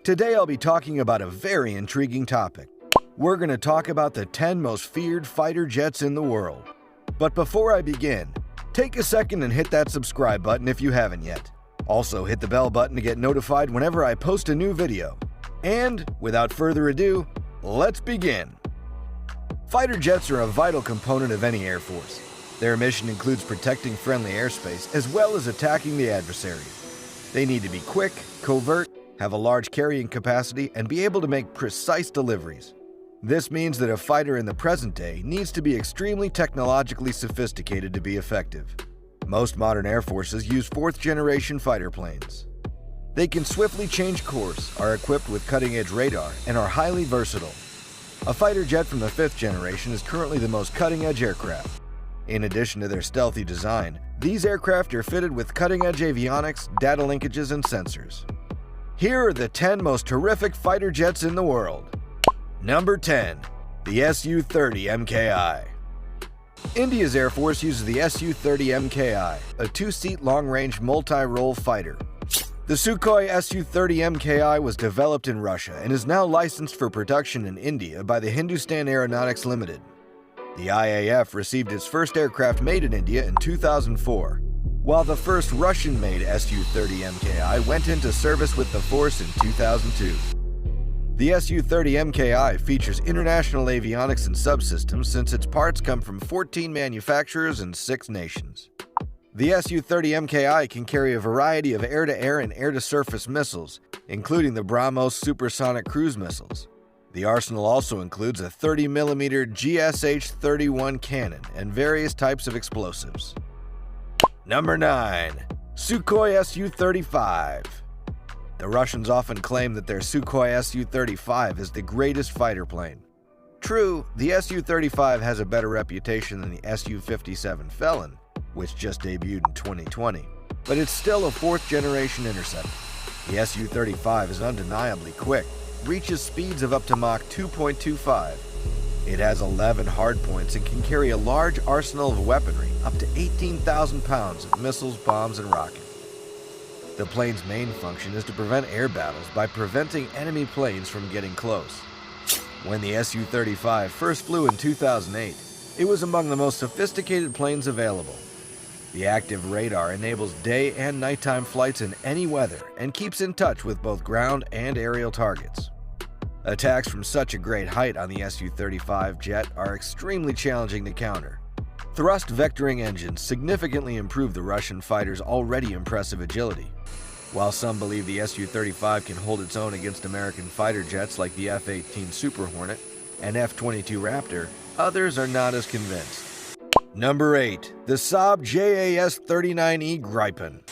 Today I'll be talking about a very intriguing topic. We're going to talk about the 10 most feared fighter jets in the world. But before I begin, take a second and hit that subscribe button if you haven't yet. Also hit the bell button to get notified whenever I post a new video. And without further ado, let's begin. Fighter jets are a vital component of any air force. Their mission includes protecting friendly airspace as well as attacking the adversary. They need to be quick, covert, have a large carrying capacity, and be able to make precise deliveries. This means that a fighter in the present day needs to be extremely technologically sophisticated to be effective. Most modern air forces use fourth-generation fighter planes. They can swiftly change course, are equipped with cutting-edge radar, and are highly versatile. A fighter jet from the fifth generation is currently the most cutting-edge aircraft. In addition to their stealthy design, these aircraft are fitted with cutting-edge avionics, data linkages, and sensors. Here are the 10 most horrific fighter jets in the world. Number 10. The Su-30 MKI. India's Air Force uses the Su-30 MKI, a two-seat long-range multi-role fighter. The Sukhoi Su-30 MKI was developed in Russia and is now licensed for production in India by the Hindustan Aeronautics Limited. The IAF received its first aircraft made in India in 2004. While the first Russian-made Su-30 MKI went into service with the force in 2002. The Su-30 MKI features international avionics and subsystems since its parts come from 14 manufacturers in 6 nations. The Su-30 MKI can carry a variety of air-to-air and air-to-surface missiles, including the BrahMos supersonic cruise missiles. The arsenal also includes a 30mm GSH-31 cannon and various types of explosives. Number 9. Sukhoi Su-35. The Russians often claim that their Sukhoi Su-35 is the greatest fighter plane. True, the Su-35 has a better reputation than the Su-57 Felon, which just debuted in 2020, but it's still a fourth-generation interceptor. The Su-35 is undeniably quick, reaches speeds of up to Mach 2.25. It has 11 hardpoints and can carry a large arsenal of weaponry, up to 18,000 pounds of missiles, bombs, and rockets. The plane's main function is to prevent air battles by preventing enemy planes from getting close. When the Su-35 first flew in 2008, it was among the most sophisticated planes available. The active radar enables day and nighttime flights in any weather and keeps in touch with both ground and aerial targets. Attacks from such a great height on the Su-35 jet are extremely challenging to counter. Thrust vectoring engines significantly improve the Russian fighter's already impressive agility. While some believe the Su-35 can hold its own against American fighter jets like the F-18 Super Hornet and F-22 Raptor, others are not as convinced. Number 8. The Saab JAS-39E Gripen.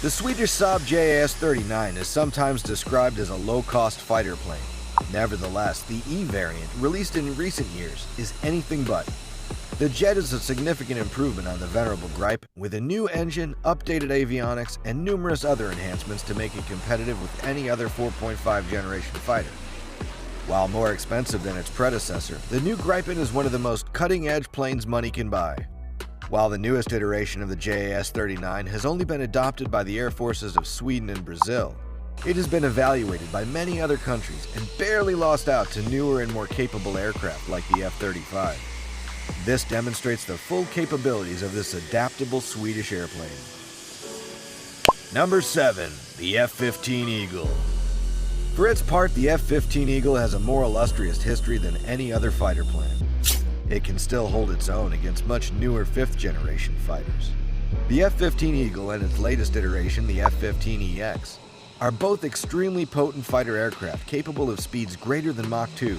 The Swedish Saab JAS-39 is sometimes described as a low-cost fighter plane. Nevertheless, the E variant, released in recent years, is anything but. The jet is a significant improvement on the venerable Gripen, with a new engine, updated avionics, and numerous other enhancements to make it competitive with any other 4.5 generation fighter. While more expensive than its predecessor, the new Gripen is one of the most cutting-edge planes money can buy. While the newest iteration of the JAS-39 has only been adopted by the air forces of Sweden and Brazil, it has been evaluated by many other countries and barely lost out to newer and more capable aircraft like the F-35. This demonstrates the full capabilities of this adaptable Swedish airplane. Number 7. The F-15 Eagle. For its part, the F-15 Eagle has a more illustrious history than any other fighter plane. It can still hold its own against much newer 5th-generation fighters. The F-15 Eagle and its latest iteration, the F-15EX, are both extremely potent fighter aircraft capable of speeds greater than Mach 2.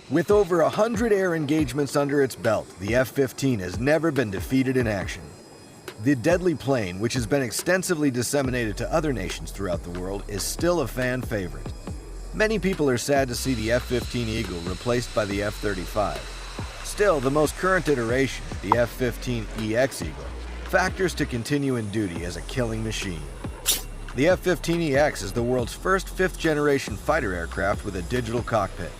With over 100 air engagements under its belt, the F-15 has never been defeated in action. The deadly plane, which has been extensively disseminated to other nations throughout the world, is still a fan favorite. Many people are sad to see the F-15 Eagle replaced by the F-35. Still, the most current iteration, the F-15EX Eagle, factors to continue in duty as a killing machine. The F-15EX is the world's first 5th-generation fighter aircraft with a digital cockpit.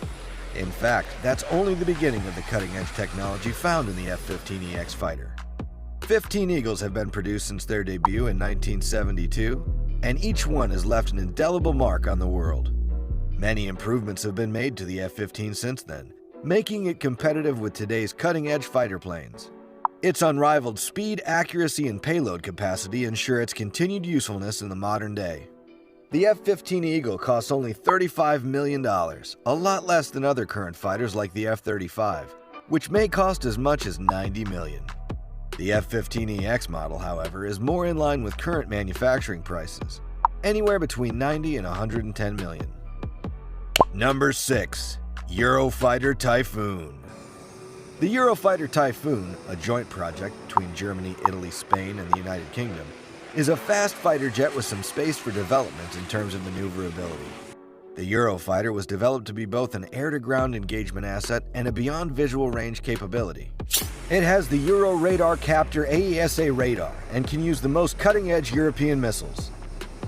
In fact, that's only the beginning of the cutting-edge technology found in the F-15EX fighter. 15 Eagles have been produced since their debut in 1972, and each one has left an indelible mark on the world. Many improvements have been made to the F-15 since then, making it competitive with today's cutting-edge fighter planes. Its unrivaled speed, accuracy, and payload capacity ensure its continued usefulness in the modern day. The F-15 Eagle costs only $35 million, a lot less than other current fighters like the F-35, which may cost as much as $90 million. The F-15EX model, however, is more in line with current manufacturing prices, anywhere between $90 and $110 million. Number 6. Eurofighter Typhoon. The Eurofighter Typhoon, a joint project between Germany, Italy, Spain, and the United Kingdom, is a fast fighter jet with some space for development in terms of maneuverability. The Eurofighter was developed to be both an air-to-ground engagement asset and a beyond visual range capability. It has the Euro Radar Captor AESA radar and can use the most cutting-edge European missiles.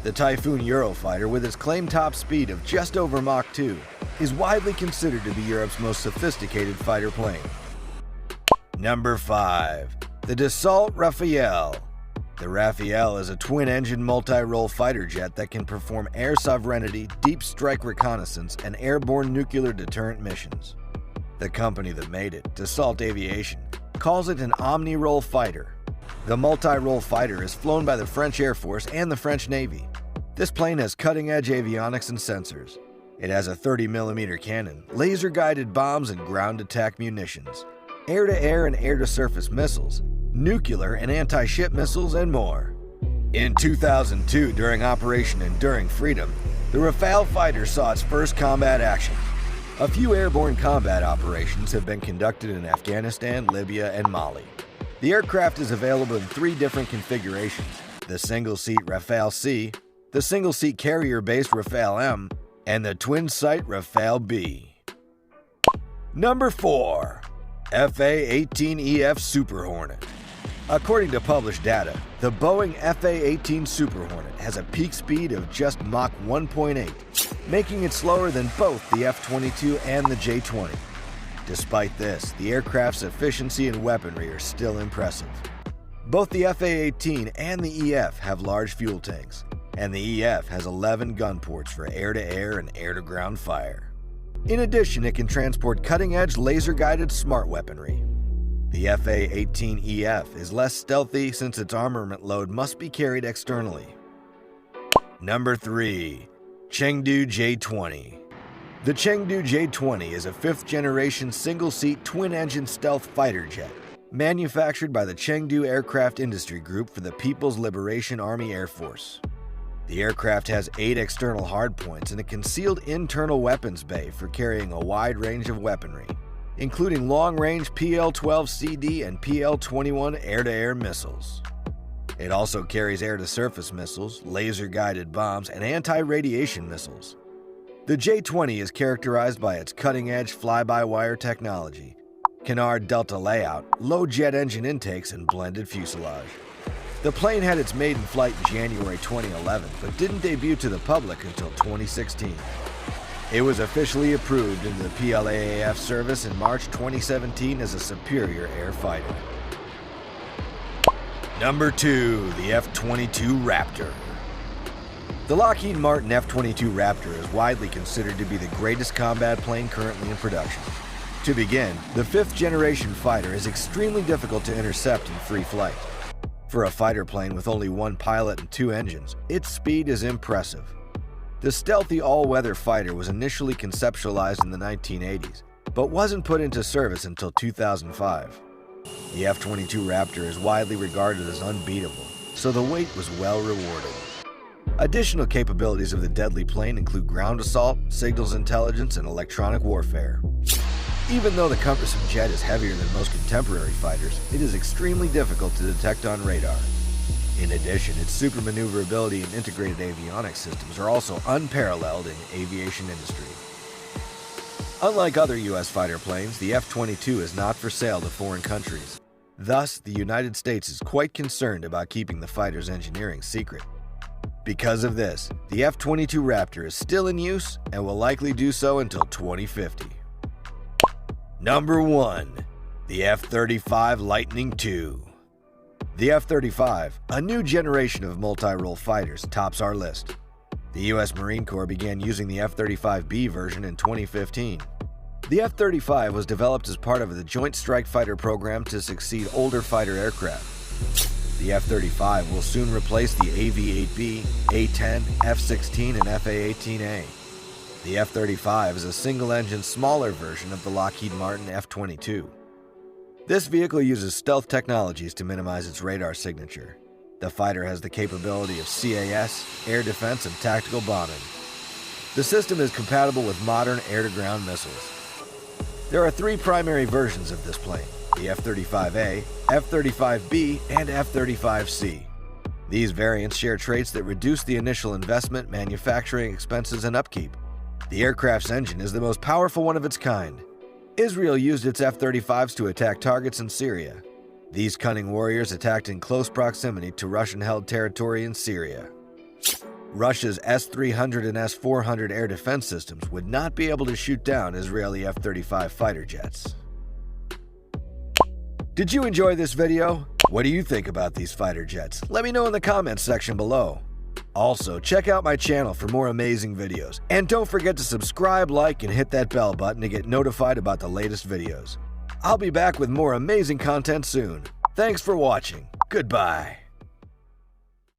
The Typhoon Eurofighter, with its claimed top speed of just over Mach 2, is widely considered to be Europe's most sophisticated fighter plane. Number 5. The Dassault Rafale. The Rafale is a twin-engine multi-role fighter jet that can perform air sovereignty, deep strike reconnaissance, and airborne nuclear deterrent missions. The company that made it, Dassault Aviation, calls it an omni-role fighter. The multi-role fighter is flown by the French Air Force and the French Navy. This plane has cutting-edge avionics and sensors. It has a 30mm cannon, laser-guided bombs and ground attack munitions, air-to-air and air-to-surface missiles, nuclear and anti-ship missiles, and more. In 2002, during Operation Enduring Freedom, the Rafale fighter saw its first combat action. A few airborne combat operations have been conducted in Afghanistan, Libya, and Mali. The aircraft is available in 3 different configurations: the single-seat Rafale C, the single-seat carrier-based Rafale M, and the twin-site Rafale B. Number 4. FA-18EF Super Hornet. According to published data, the Boeing FA-18 Super Hornet has a peak speed of just Mach 1.8, making it slower than both the F-22 and the J-20. Despite this, the aircraft's efficiency and weaponry are still impressive. Both the FA-18 and the EF have large fuel tanks, and the EF has 11 gun ports for air-to-air and air-to-ground fire. In addition, it can transport cutting-edge laser-guided smart weaponry. The FA-18EF is less stealthy since its armament load must be carried externally. Number 3. Chengdu J-20. The Chengdu J-20 is a 5th-generation single-seat twin-engine stealth fighter jet, manufactured by the Chengdu Aircraft Industry Group for the People's Liberation Army Air Force. The aircraft has 8 external hardpoints and a concealed internal weapons bay for carrying a wide range of weaponry, including long-range PL-12CD and PL-21 air-to-air missiles. It also carries air-to-surface missiles, laser-guided bombs, and anti-radiation missiles. The J-20 is characterized by its cutting-edge fly-by-wire technology, canard delta layout, low jet engine intakes, and blended fuselage. The plane had its maiden flight in January 2011, but didn't debut to the public until 2016. It was officially approved into the PLAAF service in March 2017 as a superior air fighter. Number 2. The F-22 Raptor. The Lockheed Martin F-22 Raptor is widely considered to be the greatest combat plane currently in production. To begin, the 5th-generation fighter is extremely difficult to intercept in free flight. For a fighter plane with only 1 pilot and 2 engines, its speed is impressive. The stealthy all-weather fighter was initially conceptualized in the 1980s, but wasn't put into service until 2005. The F-22 Raptor is widely regarded as unbeatable, so the wait was well rewarded. Additional capabilities of the deadly plane include ground assault, signals intelligence, and electronic warfare. Even though the cumbersome jet is heavier than most contemporary fighters, it is extremely difficult to detect on radar. In addition, its super maneuverability and integrated avionics systems are also unparalleled in the aviation industry. Unlike other U.S. fighter planes, the F-22 is not for sale to foreign countries. Thus, the United States is quite concerned about keeping the fighter's engineering secret. Because of this, the F-22 Raptor is still in use and will likely do so until 2050. Number 1. The F-35 Lightning II. The F-35, a new generation of multi-role fighters, tops our list. The U.S. Marine Corps began using the F-35B version in 2015. The F-35 was developed as part of the Joint Strike Fighter program to succeed older fighter aircraft. The F-35 will soon replace the AV-8B, A-10, F-16, and FA-18A. The F-35 is a single-engine, smaller version of the Lockheed Martin F-22. This vehicle uses stealth technologies to minimize its radar signature. The fighter has the capability of CAS, air defense, and tactical bombing. The system is compatible with modern air-to-ground missiles. There are 3 primary versions of this plane: the F-35A, F-35B, and F-35C. These variants share traits that reduce the initial investment, manufacturing expenses, and upkeep. The aircraft's engine is the most powerful one of its kind. Israel used its F-35s to attack targets in Syria. These cunning warriors attacked in close proximity to Russian-held territory in Syria. Russia's S-300 and S-400 air defense systems would not be able to shoot down Israeli F-35 fighter jets. Did you enjoy this video? What do you think about these fighter jets? Let me know in the comments section below. Also, check out my channel for more amazing videos. And don't forget to subscribe, like, and hit that bell button to get notified about the latest videos. I'll be back with more amazing content soon. Thanks for watching. Goodbye.